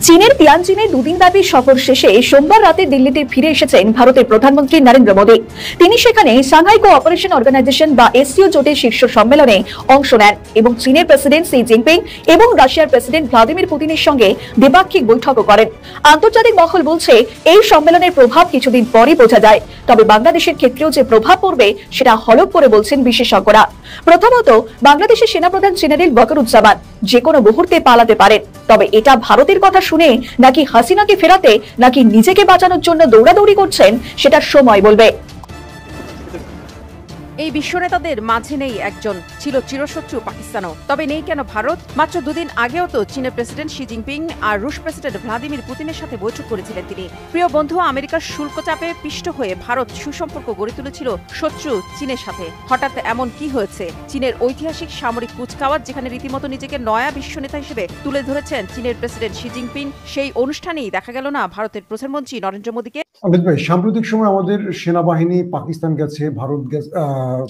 চীনের তিয়ানজিনে দুদিনব্যাপী সফর শেষে সোমবার রাতে দিল্লিতে ফিরে এসেছেন ভারতের প্রধানমন্ত্রী নরেন্দ্র মোদী। তিনি সেখানে সাংহাই কোঅপারেশন অর্গানাইজেশন বা এসসিও জোটের শীর্ষ সম্মেলনে অংশ নেন এবং চীনের প্রেসিডেন্ট শি জিনপিং এবং রাশিয়ার প্রেসিডেন্ট ভ্লাদিমির পুতিনের সঙ্গে দ্বিপাক্ষিক বৈঠকও করেন। আন্তর্জাতিক মহল বলছে এই সম্মেলনের প্রভাব কিছুদিন পরই বোঝা যায়, তবে বাংলাদেশের ক্ষেত্রেও যে প্রভাব পড়বে সেটা হলফ করে বলছেন বিশেষজ্ঞরা। প্রথমত, বাংলাদেশের সেনাপ্রধান জেনারেল ওয়াকারুজ্জামান যে কোনো মুহূর্তে পালাতে পারেন, তবে এটা ভারতের কথা শুনে নাকি হাসিনাকে ফেরাতে নাকি নিজেকে বাঁচানোর জন্য দৌড়াদৌড়ি করছেন সেটা সময় বলবে। এই বিশ্ব নেতাদের মাঝে নেই একজন ছিল চিরশত্রু পাকিস্তানও, তবে নেই কেন ভারত? মাত্র দুদিন আগেও তো চীনের প্রেসিডেন্ট শি জিনপিং আর রুশ প্রেসিডেন্ট ভ্লাদিমির পুতিনের সাথে বৈঠক করেছিলেন তিনি। প্রিয় বন্ধু, আমেরিকার শুল্ক চাপে পিষ্ট হয়ে ভারত সুসম্পর্ক গড়ে তুলেছিল শত্রু চীনের সাথে। হঠাৎ এমন কি হয়েছে? চীনের ঐতিহাসিক সামরিক কুচকাওয়াজ, যেখানে রীতিমতো নিজেকে নয়া বিশ্ব নেতা হিসেবে তুলে ধরেছেন চীনের প্রেসিডেন্ট শি জিনপিং, সেই অনুষ্ঠানেই দেখা গেল না ভারতের প্রধানমন্ত্রী নরেন্দ্র মোদীকে। অমিত ভাই, সাম্প্রতিক সময় আমাদের সেনাবাহিনী পাকিস্তান গেছে, ভারত গেছে,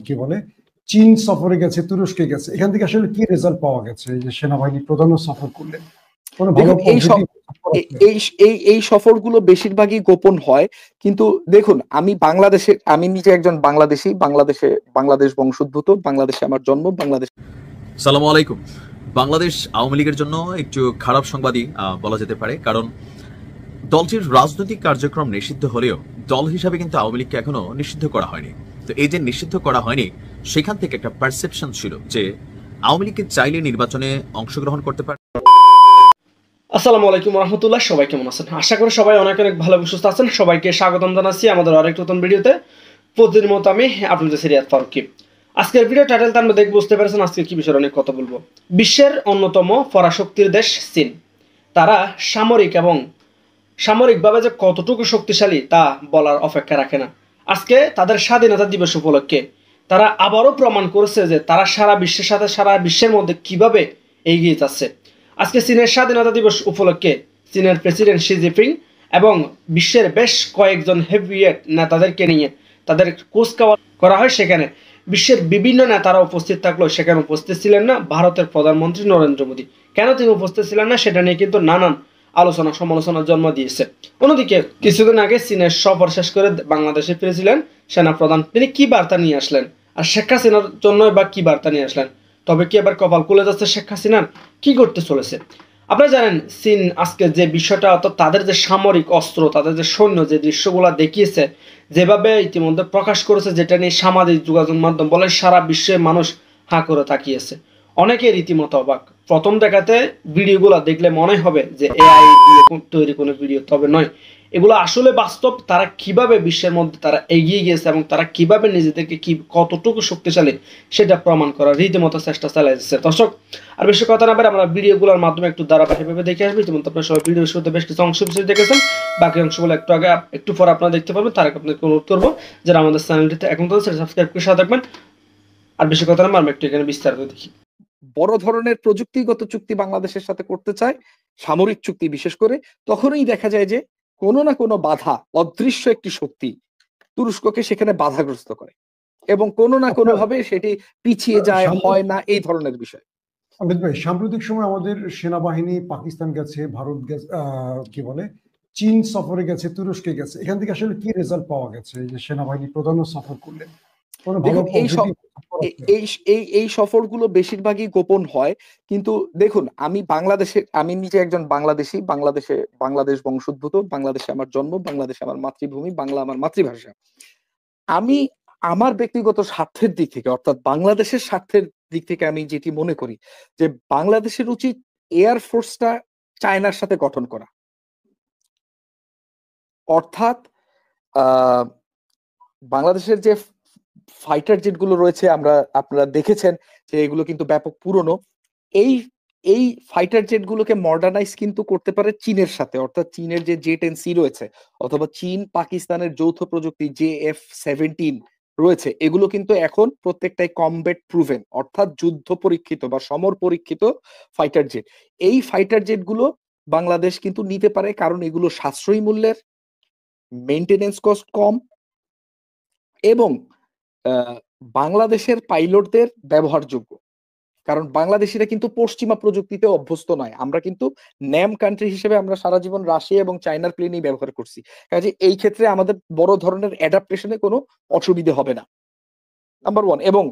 কি বলে চীন সফরে গেছে, তুরস্কে গেছে। এখান থেকে আসলে কি রেজাল্ট পাওয়া গেছে যে সেনাবাহিনী প্রধান সফর করলেন? এই সফরগুলো বেশিরভাগই গোপন হয়, কিন্তু দেখুন, আমি নিজে একজন বাংলাদেশ বংশোদ্ভূত, বাংলাদেশে আমার জন্ম, বাংলাদেশ। সালামু আলাইকুম। বাংলাদেশ আওয়ামী লীগের জন্য একটু খারাপ সংবাদই বলা যেতে পারে, কারণ দলটির রাজনৈতিক কার্যক্রম নিষিদ্ধ হলেও দল হিসাবে কিন্তু আওয়ামী লীগকে এখনো নিষিদ্ধ করা হয়নি। তো এই যে নিষিদ্ধ করা হয়নি, সেখান থেকে একটা পারসেপশন ছিল যে আওয়ামী লীগকে চাইলে নির্বাচনে অংশগ্রহণ করতে পারে। আসসালামু আলাইকুম রহমতুল্লাহ, সবাই কেমন আছেন? আশা করি সবাই অনেক অনেক ভালো সুস্থ আছেন। সবাইকে স্বাগতম জানাচ্ছি আমাদের আরেক নতুন ভিডিওতে। প্রতিদিন মতো আমি আপনাদের সিরিয়াত ফারুকি। আজকের ভিডিও টাইটেলটা আমরা দেখে বুঝতে পেরেছেন আজকে কি বিষয়ে অনেক কথা বলবো। বিশ্বের অন্যতম পরাশক্তির দেশ চীন, তারা সামরিকভাবে যে কতটুকু শক্তিশালী তা বলার অপেক্ষা রাখে না। আজকে তাদের স্বাধীনতা দিবস উপলক্ষে তারা আবারও প্রমাণ করেছে যে তারা সারা বিশ্বের সাথে সারা বিশ্বের মধ্যে কিভাবে এগিয়ে যাচ্ছে। আজকে চীনের স্বাধীনতা দিবস উপলক্ষে চীনের প্রেসিডেন্ট শি জিনপিং এবং বিশ্বের বেশ কয়েকজন হেভিওয়েট নেতাদেরকে নিয়ে তাদের কুচকাওয়াজ করা হয়। সেখানে বিশ্বের বিভিন্ন নেতারা উপস্থিত থাকলেও সেখানে উপস্থিত ছিলেন না ভারতের প্রধানমন্ত্রী নরেন্দ্র মোদী। কেন তিনি উপস্থিত ছিলেন না সেটা নিয়ে কিন্তু নানান আলোচনা সমালোচনার জন্ম দিয়েছে। অন্যদিকে কিছুদিন আগে চীনের সফর শেষ করে বাংলাদেশে ফিরেছিলেন সেনাপ্রধান। তিনি কি বার্তা নিয়ে আসলেন, আর শেখ হাসিনার জন্য বা কি বার্তা নিয়ে আসলেন? তবে কি এবার কপাল খুলে যাচ্ছে শেখ হাসিনার? কি করতে চলেছে? আপনারা জানেন চীন আজকে যে বিষয়টা, অর্থাৎ তাদের যে সামরিক অস্ত্র, তাদের যে সৈন্য, যে দৃশ্যগুলো দেখিয়েছে, যেভাবে ইতিমধ্যে প্রকাশ করেছে, যেটা নিয়ে সামাজিক যোগাযোগ মাধ্যম বলে সারা বিশ্বের মানুষ হাঁ করে তাকিয়েছে। অনেকে রীতিমতো অবাক। প্রথম দেখাতে ভিডিওগুলো দেখলে মনে হবে যে এআই দিয়ে তৈরি কোনো ভিডিও, তবে নয়, এগুলো আসলে বাস্তব। তারা কিভাবে বিশ্বের মধ্যে তারা এগিয়ে গিয়েছে এবং তারা কিভাবে নিজেদেরকে কতটুকু শক্তিশালী সেটা প্রমাণ করার রীতিমতো চেষ্টা চালিয়ে যাচ্ছে। দর্শক, আর বেশি কথা না বলে আমরা ভিডিওগুলোর মাধ্যমে একটু ধারাবাহিকভাবে দেখে আসবো। ইতিমধ্যে আপনারা সবাই ভিডিওর শুরুতে বেশ কিছু অংশ বিশেষ দেখেছেন, বাকি অংশগুলো একটু পর আপনারা দেখতে পাবেন। তার আপনাকে অনুরোধ করবো যারা আমাদের চ্যানেলটিতে এখন তো সাবস্ক্রাইব করে সাথে থাকবেন। আর বেশি কথা না, আমরা একটু এখানে বিস্তারিত দেখি। বড় ধরনের প্রযুক্তিগত চুক্তি বাংলাদেশের সাথে করতে চায়, সামরিক চুক্তি বিশেষ করে, তখনই দেখা যায় যে কোনো না কোনো বাধা, অদৃশ্য একটি শক্তি তুরস্ককে সেখানে বাধাগ্রস্ত করে এবং কোনো না কোনো ভাবে সেটি পিছিয়ে যায়, হয় না, এই ধরনের বিষয়। অমিত ভাই, সাম্প্রতিক সময় আমাদের সেনাবাহিনী পাকিস্তান গেছে, ভারত গেছে, কি বলে চীন সফরে গেছে, তুরস্কে গেছে। এখান থেকে আসলে কি রেজাল্ট পাওয়া গেছে যে সেনাবাহিনী প্রধান সফর করলেন? এই সফরগুলো বেশিরভাগই গোপন হয়, কিন্তু দেখুন, আমি নিজে একজন বাংলাদেশ বংশোদ্ভূত, বাংলাদেশে আমার জন্ম, বাংলাদেশে আমার মাতৃভূমি, বাংলা আমার মাতৃভাষা। আমি আমার ব্যক্তিগত স্বার্থের দিক থেকে, অর্থাৎ বাংলাদেশের স্বার্থের দিক থেকে আমি যেটি মনে করি যে বাংলাদেশের উচিত এয়ারফোর্সটা চায়নার সাথে গঠন করা। অর্থাৎ বাংলাদেশের যে ফাইটার জেট গুলো রয়েছে, আপনারা দেখেছেন যে এগুলো কিন্তু ব্যাপক পুরনো। এই ফাইটার জেট গুলোকে মডার্নাইজ কিন্তু করতে পারে চীনের সাথে, অর্থাৎ চীনের যে জে-10C রয়েছে, অথবা চীন পাকিস্তানের যৌথ প্রযুক্তি JF-17 রয়েছে, এগুলো কিন্তু এখন প্রত্যেকটাই কমব্যাট প্রুভেন, অর্থাৎ যুদ্ধ পরীক্ষিত বা সমর পরীক্ষিত ফাইটার জেট। এই ফাইটার জেট গুলো বাংলাদেশ কিন্তু নিতে পারে, কারণ এগুলো সাশ্রয়ী মূল্যের, মেইনটেনেন্স কস্ট কম এবং বাংলাদেশের পাইলটদের ব্যবহারযোগ্য। কারণ বাংলাদেশিরা কিন্তু পশ্চিমা প্রযুক্তিতে অভ্যস্ত নয়। আমরা কিন্তু ন্যাম কান্ট্রি হিসেবে আমরা সারা জীবন রাশিয়া এবং চায়নার প্লেনই ব্যবহার করছি। কাজে এই ক্ষেত্রে আমাদের বড় ধরনের অ্যাডাপ্টেশনে কোনো অসুবিধে হবে না। নাম্বার 1। এবং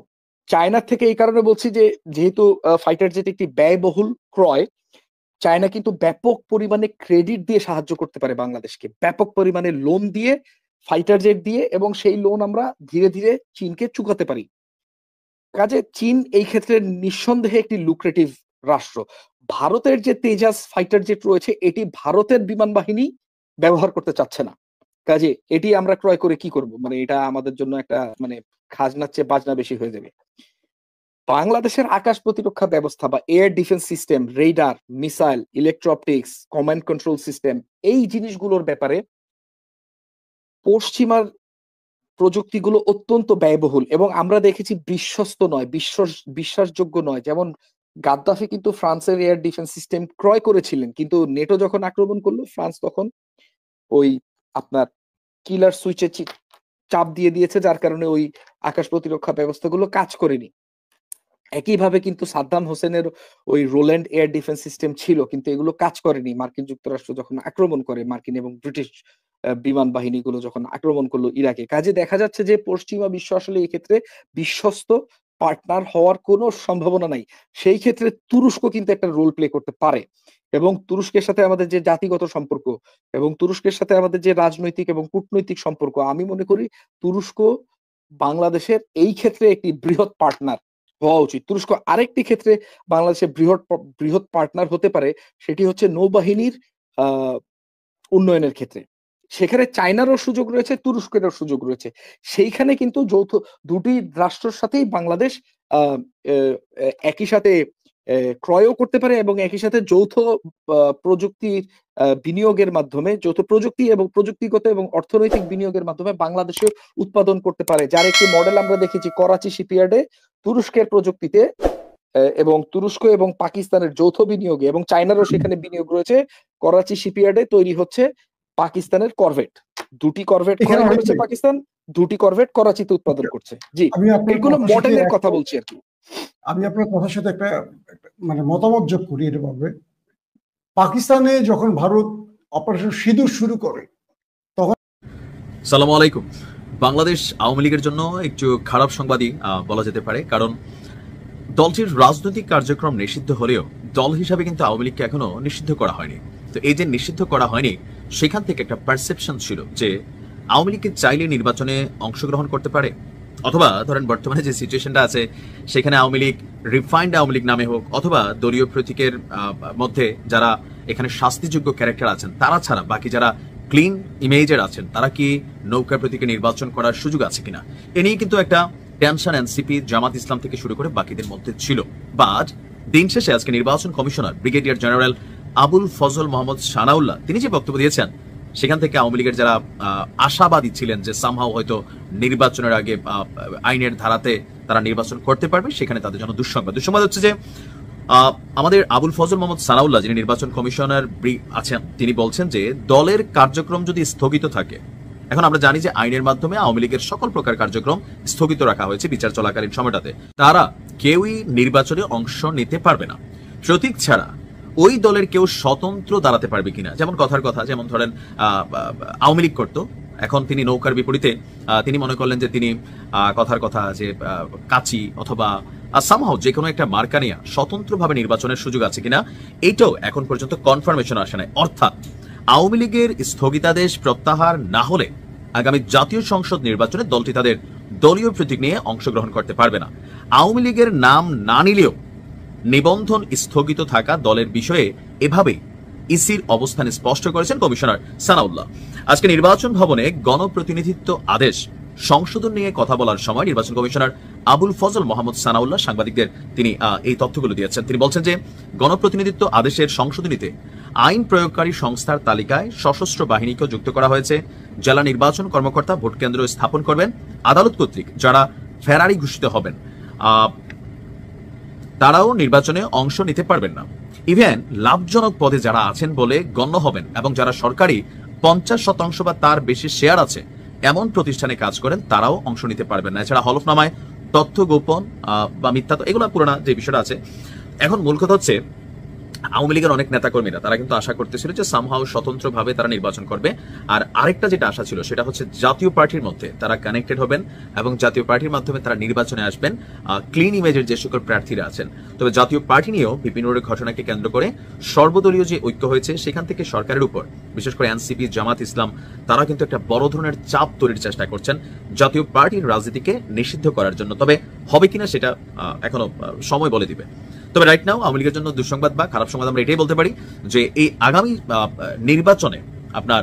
চায়নার থেকে এই কারণে বলছি যে যেহেতু ফাইটার জেট একটি ব্যয়বহুল ক্রয়, চায়না কিন্তু ব্যাপক পরিমাণে ক্রেডিট দিয়ে সাহায্য করতে পারে বাংলাদেশকে, ব্যাপক পরিমাণে লোন দিয়ে, ফাইটার জেট দিয়ে, এবং সেই লোন আমরা ধীরে ধীরে চীনকে চুকাতে পারি। কাজে চীন এই ক্ষেত্রে নিঃসন্দেহে একটি লুক্রেটিভ রাষ্ট্র। ভারতের যে তেজাস ফাইটার জেট রয়েছে এটি ভারতের বিমান বাহিনী ব্যবহার করতে চাচ্ছে না। কাজে এটি আমরা ক্রয় করে কি করব? মানে এটা আমাদের জন্য একটা মানে খাজনার চেয়ে বাজনা বেশি হয়ে যাবে। বাংলাদেশের আকাশ প্রতিরক্ষা ব্যবস্থা বা air defence system, radar, missile, electro optics, command control system, এই জিনিসগুলোর ব্যাপারে পশ্চিমার প্রযুক্তিগুলো অত্যন্ত ব্যয়বহুল এবং আমরা দেখেছি বিশ্বস্ত নয়, বিশ্বাসযোগ্য নয়। যেমন গাদ্দাফি কিন্তু ফ্রান্সের এয়ার ডিফেন্স সিস্টেম ক্রয় করেছিলেন, কিন্তু নেটো যখন আক্রমণ করলো ফ্রান্স তখন ওই আপনার কিলার সুইচে চাপ দিয়ে দিয়েছে, যার কারণে ওই আকাশ প্রতিরক্ষা ব্যবস্থাগুলো কাজ করেনি। একইভাবে কিন্তু সাদ্দাম হোসেনের ওই রোল্যান্ড এয়ার ডিফেন্স সিস্টেম ছিল, কিন্তু এগুলো কাজ করেনি। মার্কিন যুক্তরাষ্ট্র যখন আক্রমণ করে, মার্কিন এবং ব্রিটিশ বিমান বাহিনীগুলো যখন আক্রমণ করলো ইরাকে। কাজে দেখা যাচ্ছে যে পশ্চিমা বিশ্ব আসলে এই ক্ষেত্রে বিশ্বস্ত পার্টনার হওয়ার কোনো সম্ভাবনা নাই। সেই ক্ষেত্রে তুরস্ক কিন্তু একটা রোল প্লে করতে পারে, এবং তুরস্কের সাথে আমাদের যে জাতিগত সম্পর্ক এবং তুরস্কের সাথে আমাদের যে রাজনৈতিক এবং কূটনৈতিক সম্পর্ক, আমি মনে করি তুরস্ক বাংলাদেশের এই ক্ষেত্রে একটি বৃহৎ পার্টনার হওয়া উচিত। তুরস্ক আরেকটি ক্ষেত্রে বাংলাদেশের বৃহৎ পার্টনার হতে পারে, সেটি হচ্ছে নৌবাহিনীর উন্নয়নের ক্ষেত্রে। সেখানে চায়নারও সুযোগ রয়েছে, তুরস্কেরও সুযোগ রয়েছে। সেইখানে কিন্তু যৌথ দুটি রাষ্ট্রের সাথেই বাংলাদেশ একই সাথে ক্রয়ও করতে পারে এবং একই সাথে যৌথ প্রযুক্তির বিনিয়োগের মাধ্যমে, যৌথ প্রযুক্তি এবং প্রযুক্তিগত এবং অর্থনৈতিক বিনিয়োগের মাধ্যমে বাংলাদেশে উৎপাদন করতে পারে। যার একটি মডেল আমরা দেখেছি করাচি শিপইয়ার্ডে তুরস্কের প্রযুক্তিতে, এবং তুরস্ক এবং পাকিস্তানের যৌথ বিনিয়োগে, এবং চায়নারও সেখানে বিনিয়োগ রয়েছে। করাচি শিপইয়ার্ডে তৈরি হচ্ছে পাকিস্তানের করভেট, দুটি করভেট ক্রয় করেছে পাকিস্তান, দুটি করভেট করাচিতে উৎপাদন করছে। জি, এগুলো মডেলের কথা বলছি আর কি। আমি আপনার কথার সাথে একটা মানে মতামত যোগ করি। এটা বলবে, পাকিস্তানে যখন ভারত অপারেশন সিঁদুর শুরু করে তখন। সালামু আলাইকুম। বাংলাদেশ আওয়ামী লীগের জন্য একটু খারাপ সংবাদই বলা যেতে পারে, কারণ দলটির রাজনৈতিক কার্যক্রম নিষিদ্ধ হলেও দল হিসাবে কিন্তু আওয়ামী লীগকে এখনো নিষিদ্ধ করা হয়নি। তো এই যে নিষিদ্ধ করা হয়নি, সেখান থেকে একটা পারসেপশন ছিল যে আওয়ামী লীগকে চাইলে নির্বাচনে অংশগ্রহণ করতে পারে, অথবা ধরেন বর্তমানে যে সিচুয়েশনটা আছে সেখানে আওয়ামী লীগ রিফাইন্ড আওয়ামী লীগ নামে হোক, অথবা দলীয় প্রতীকের মধ্যে যারা এখানে শাস্তিযোগ্য ক্যারেক্টার আছেন তারা ছাড়া বাকি যারা ক্লিন ইমেজের আছেন তারা কি নৌকা প্রতীকে নির্বাচন করার সুযোগ আছে কিনা, এ নিয়ে কিন্তু একটা টেনশন এনসিপি, জামাত ইসলাম থেকে শুরু করে বাকিদের মধ্যে ছিল। বাট দিন শেষে আজকে নির্বাচন commissioner brigadier general Abul Fazal Mohammad Sanaullah তিনি যে বক্তব্য দিয়েছেন, সেখান থেকে আওয়ামী লীগের যারা আশাবাদী ছিলেন যে সামহাও হয়তো নির্বাচনের আগে আইনের ধারাতে তারা নির্বাচন করতে পারবে, সেখানে তাদের জন্য দুঃসংবাদ হচ্ছে যে আমাদের আবুল ফজল মোহাম্মদ সানাউল্লাহ যিনি নির্বাচন কমিশনার আছেন, তিনি বলছেন যে দলের কার্যক্রম যদি স্থগিত থাকে, এখন আমরা জানি যে আইনের মাধ্যমে আওয়ামী লীগের সকল প্রকার কার্যক্রম স্থগিত রাখা হয়েছে বিচার চলাকালীন সময়টাতে, তারা কেউই নির্বাচনে অংশ নিতে পারবে না প্রতীক ছাড়া। ওই দলের কেউ স্বতন্ত্র দাঁড়াতে পারবে কিনা, যেমন কথার কথা, যেমন ধরেন আওয়ামী লীগ করতো, এখন তিনি নৌকার বিপরীতে তিনি মনে করলেন যে তিনি কথার কথা যে কাচি অথবা সামহাও যে কোনো একটা মার্কা নিয়ে স্বতন্ত্রভাবে নির্বাচনের সুযোগ আছে কিনা, এইটাও এখন পর্যন্ত কনফার্মেশন আসে নাই। অর্থাৎ আওয়ামী লীগের স্থগিতাদেশ প্রত্যাহার না হলে আগামী জাতীয় সংসদ নির্বাচনে দলটি তাদের দলীয় প্রতীক নিয়ে অংশগ্রহণ করতে পারবে না। আওয়ামী লীগের নাম না নিলেও নিবন্ধন স্থগিত থাকা দলের বিষয়ে এভাবেই ইসির অবস্থান স্পষ্ট করেছেন কমিশনার সানাউল্লাহ। আজকে নির্বাচন ভবনে গণপ্রতিনিধিত্ব আদেশ সংশোধন নিয়ে কথা বলার সময় নির্বাচন কমিশনার আবুল ফজল মোহাম্মদ সানাউল্লাহ সাংবাদিকদের তিনি এই তথ্যগুলো দিয়েছেন। তিনি বলছেন যে গণপ্রতিনিধিত্ব আদেশের সংশোধনীতে আইন প্রয়োগকারী সংস্থার তালিকায় সশস্ত্র বাহিনীকেও যুক্ত করা হয়েছে। জেলা নির্বাচন কর্মকর্তা ভোট কেন্দ্র স্থাপন করবেন। আদালত কর্তৃক যারা ফেরারি ঘোষিত হবেন তারাও নির্বাচনে অংশ নিতে পারবেন না। ইভেন লাভজনক পদে যারা আছেন বলে গণ্য হবেন এবং যারা সরকারি 50% বা তার বেশি শেয়ার আছে এমন প্রতিষ্ঠানে কাজ করেন তারাও অংশ নিতে পারবেন না। এছাড়া হলফনামায় তথ্য গোপন বা মিথ্যা, এগুলো পুরোনো যে বিষয়টা আছে। এখন মূল কথা হচ্ছে আওয়ামী লীগের অনেক নেতাকর্মীরা তারা কিন্তু আশা করতেছিল যে সামহাও স্বতন্ত্রভাবে তারা নির্বাচন করবে। আর আরেকটা যেটা আশা ছিল সেটা হচ্ছে জাতীয় পার্টির মধ্যে তারা কানেক্টেড হবেন এবং জাতীয় পার্টির মাধ্যমে তারা নির্বাচনে আসবেন ক্লিন ইমেজের যে সকল প্রার্থীরা আছেন। তবে জাতীয় পার্টি নিয়েও বিপিন রোডের ঘটনাকে কেন্দ্র করে সর্বদলীয় যে ঐক্য হয়েছে সেখান থেকে সরকারের উপর বিশেষ করে এনসিপি, জামাত ইসলাম তারা কিন্তু একটা বড় ধরনের চাপ তৈরির চেষ্টা করছেন জাতীয় পার্টির রাজনীতিকে নিষিদ্ধ করার জন্য। তবে হবে কিনা সেটা এখনো সময় বলে দিবে। তবে রাইট নাও আওয়ামী লীগের জন্য দুঃসংবাদ বা খারাপ সংবাদ আমরা এটাই বলতে পারি যে এই আগামী নির্বাচনে আপনার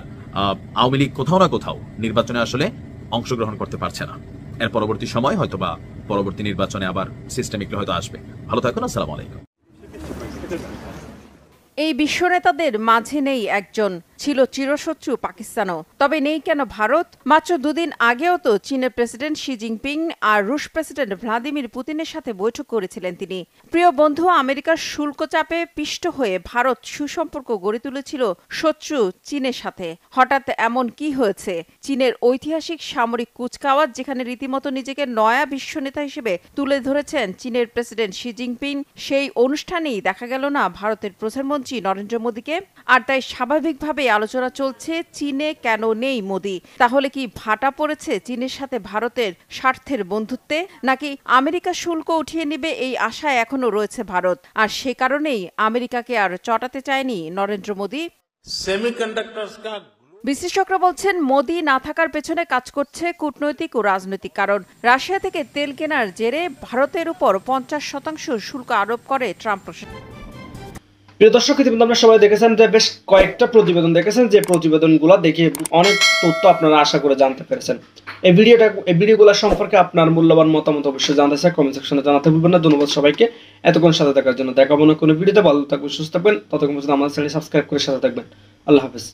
আওয়ামী লীগ কোথাও না কোথাও নির্বাচনে আসলে অংশগ্রহণ করতে পারছে না। এর পরবর্তী সময় হয়তো বা পরবর্তী নির্বাচনে আবার সিস্টেমিকলি হয়তো আসবে। ভালো থাকুন, আসসালামু আলাইকুম। এই বিশ্ব নেতাদের মাঝে নেই একজন, ছিল চিরশত্রু পাকিস্তানও, তবে নেই কেন ভারত? মাত্র দুদিন আগেও তো চীনের প্রেসিডেন্ট শি জিনপিং আর রুশ প্রেসিডেন্ট ভ্লাদিমির পুতিনের সাথে বৈঠক করেছিলেন তিনি। প্রিয় বন্ধু, আমেরিকার শুল্ক চাপে পিষ্ট হয়ে ভারত সুসম্পর্ক গড়ে তুলেছিল শত্রু চীনের সাথে। হঠাৎ এমন কি হয়েছে? চীনের ঐতিহাসিক সামরিক কুচকাওয়াজ, যেখানে রীতিমতো নিজেকে নয়া বিশ্ব নেতা হিসেবে তুলে ধরেছেন চীনের প্রেসিডেন্ট শি জিনপিং, সেই অনুষ্ঠানেই দেখা গেল না ভারতের প্রধানমন্ত্রী নরেন্দ্র মোদীকে। আর তাই স্বাভাবিকভাবে আলোচনা চলছে চীনে কেন নেই মোদী। তাহলে কি ভাটা পড়েছে চীনের সাথে ভারতের স্বার্থের বন্ধুত্বে, নাকি আমেরিকা শুল্ক উঠিয়ে নেবে এই আশায় এখনো রয়েছে ভারত, আর সে কারণেই আমেরিকাকে আর চটাতে চায়নি নরেন্দ্র মোদী? বিশ্লেষকরা বলছেন মোদী না থাকার পেছনে কাজ করছে কূটনৈতিক ও রাজনৈতিক কারণ। রাশিয়া থেকে তেল কেনার জেরে ভারতের উপর 50% শুল্ক আরোপ করে ট্রাম্প প্রশাসন। প্রিয় দর্শক, ইতিমধ্যে আপনারা সবাই দেখেছেন যে বেশ কয়েকটা প্রতিবেদন দেখেছেন, যে প্রতিবেদনগুলো দেখে অনেক তথ্য আপনারা আশা করে জানতে পেরেছেন। এই ভিডিওগুলো সম্পর্কে আপনার মূল্যবান মতামত অবশ্যই জানতে চাই, কমেন্ট সেকশনে জানাতে ভুলবেন না। ধন্যবাদ সবাইকে এতক্ষণ সাথে থাকার জন্য। দেখাবো না কোনো ভিডিওতে, ভালো থাকবেন, সুস্থ থাকবেন। ততক্ষণ পর্যন্ত আমাদের চ্যানেল সাবস্ক্রাইব করে সাথে থাকবেন। আল্লাহ হাফেজ।